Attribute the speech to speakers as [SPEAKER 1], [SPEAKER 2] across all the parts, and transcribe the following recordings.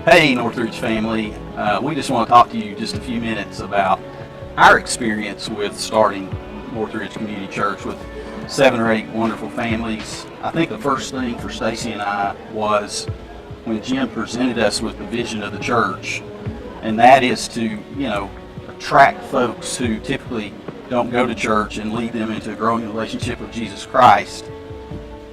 [SPEAKER 1] Hey, Northridge family. We just want to talk to you just a few minutes about our experience with starting Northridge Community Church with 7 or 8 wonderful families. I think the first thing for Stacy and I was when Jim presented us with the vision of the church, and that is to, attract folks who typically don't go to church and lead them into a growing relationship with Jesus Christ.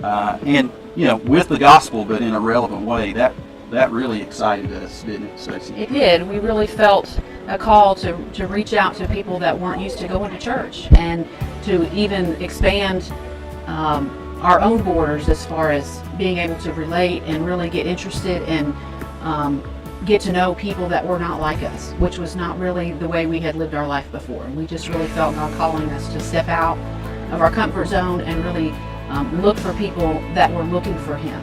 [SPEAKER 1] With the gospel, but in a relevant way. That really excited us, didn't it, Stacey?
[SPEAKER 2] It did. We really felt a call to reach out to people that weren't used to going to church and to even expand our own borders as far as being able to relate and really get interested and get to know people that were not like us, which was not really the way we had lived our life before. And we just really felt God calling us to step out of our comfort zone and really look for people that were looking for Him.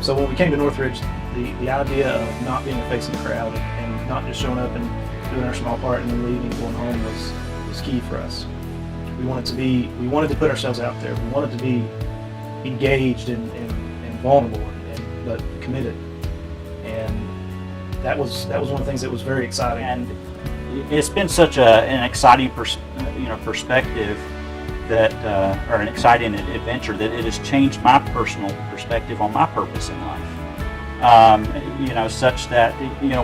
[SPEAKER 3] So when we came to Northridge, the idea of not being a face in the crowd and not just showing up and doing our small part and then leaving and going home was key for us. We wanted to put ourselves out there. We wanted to be engaged and vulnerable but committed. And that was one of the things that was very exciting.
[SPEAKER 4] And it's been such an exciting perspective that, or an exciting adventure, that it has changed my personal perspective on my purpose in life. Such that,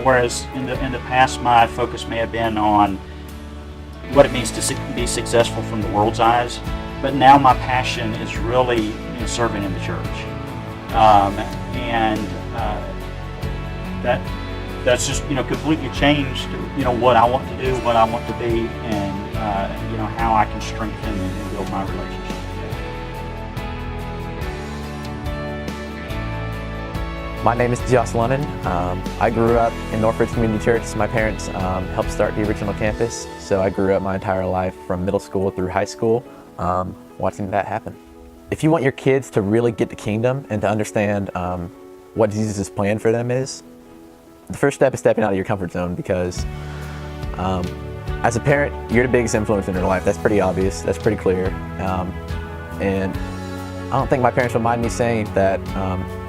[SPEAKER 4] whereas in the past my focus may have been on what it means to be successful from the world's eyes, but now my passion is really serving in the church. That's just completely changed what I want to do, what I want to be, and how I can strengthen and build my relationship.
[SPEAKER 5] My name is Josh Lennon. I grew up in Northridge Community Church. My parents helped start the original campus, so I grew up my entire life from middle school through high school watching that happen. If you want your kids to really get the kingdom and to understand what Jesus' plan for them is, the first step is stepping out of your comfort zone, because as a parent, you're the biggest influence in their life. That's pretty obvious. That's pretty clear. And I don't think my parents would mind me saying that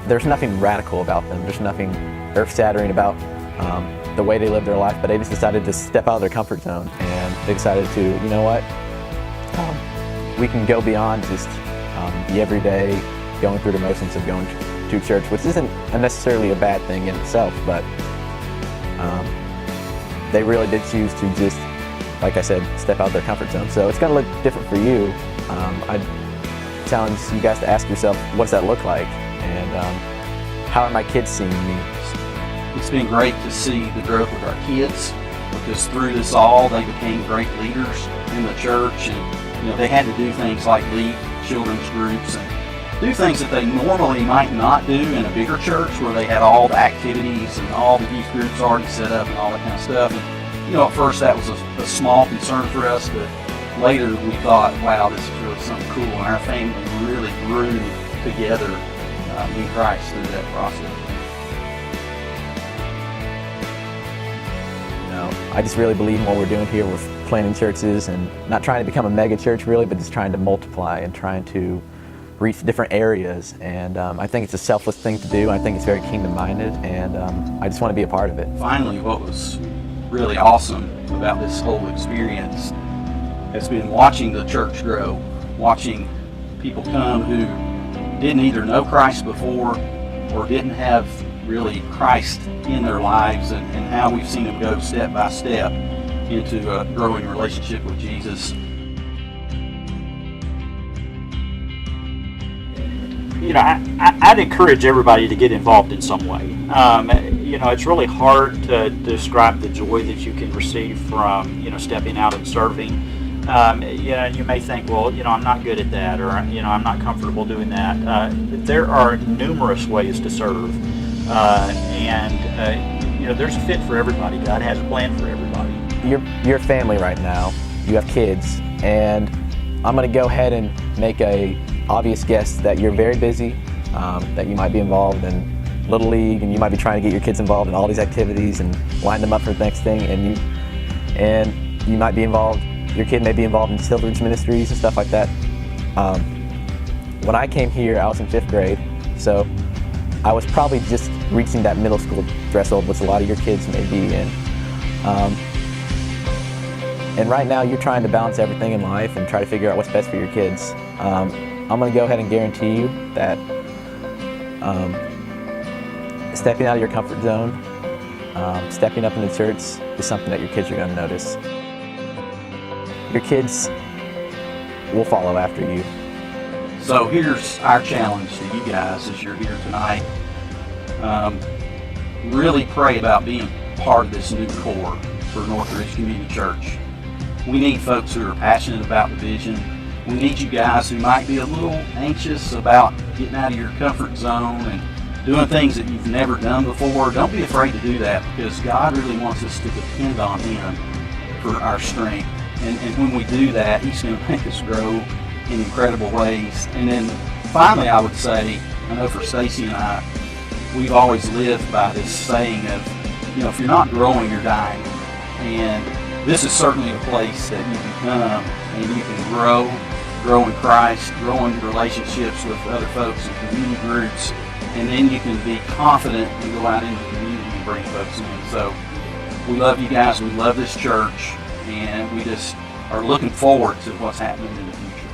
[SPEAKER 5] there's nothing radical about them. There's nothing earth-shattering about the way they live their life, but they just decided to step out of their comfort zone, and they decided to, we can go beyond just the everyday going through the motions of going to church, which isn't necessarily a bad thing in itself, but they really did choose to just, like I said, step out of their comfort zone. So it's going to look different for you. I challenge you guys to ask yourself, what does that look like? And how are my kids seeing me?
[SPEAKER 1] It's been great to see the growth of our kids, because through this all, they became great leaders in the church, and they had to do things like lead children's groups and do things that they normally might not do in a bigger church where they had all the activities and all the youth groups already set up and all that kind of stuff. And, at first that was a small concern for us, but later we thought, wow, this is really something cool, and our family really grew together in Christ through that process.
[SPEAKER 5] I just really believe in what we're doing here. We're planting churches and not trying to become a mega church really, but just trying to multiply and trying to reach different areas. And I think it's a selfless thing to do. I think it's very kingdom-minded, and I just want to be a part of it.
[SPEAKER 1] Finally, what was really awesome about this whole experience has been watching the church grow, watching people come who didn't either know Christ before or didn't have really Christ in their lives, and how we've seen them go step by step into a growing relationship with Jesus.
[SPEAKER 4] I'd encourage everybody to get involved in some way. It's really hard to describe the joy that you can receive from, stepping out and serving. You may think, well, I'm not good at that, or, I'm not comfortable doing that. There are numerous ways to serve. There's a fit for everybody. God has a plan for everybody.
[SPEAKER 5] You're a family right now. You have kids, and I'm going to go ahead and make a obvious guess that you're very busy, that you might be involved in Little League, and you might be trying to get your kids involved in all these activities and line them up for the next thing, and you might be involved, your kid may be involved in children's ministries and stuff like that. when I came here, I was in 5th grade, so I was probably just reaching that middle school threshold, which a lot of your kids may be in. And right now, you're trying to balance everything in life and try to figure out what's best for your kids. I'm going to go ahead and guarantee you that stepping out of your comfort zone, stepping up in the church is something that your kids are going to notice. Your kids will follow after you.
[SPEAKER 1] So here's our challenge to you guys as you're here tonight. Really pray about being part of this new core for Northridge Community Church. We need folks who are passionate about the vision. We need you guys who might be a little anxious about getting out of your comfort zone and doing things that you've never done before. Don't be afraid to do that, because God really wants us to depend on Him for our strength. And when we do that, He's going to make us grow in incredible ways. And then finally, I would say, I know for Stacy and I, we've always lived by this saying of, if you're not growing, you're dying. And this is certainly a place that you can come and you can grow in Christ, grow in relationships with other folks and community groups, and then you can be confident and go out into the community and bring folks in. So we love you guys, we love this church, and we just are looking forward to what's happening in the future.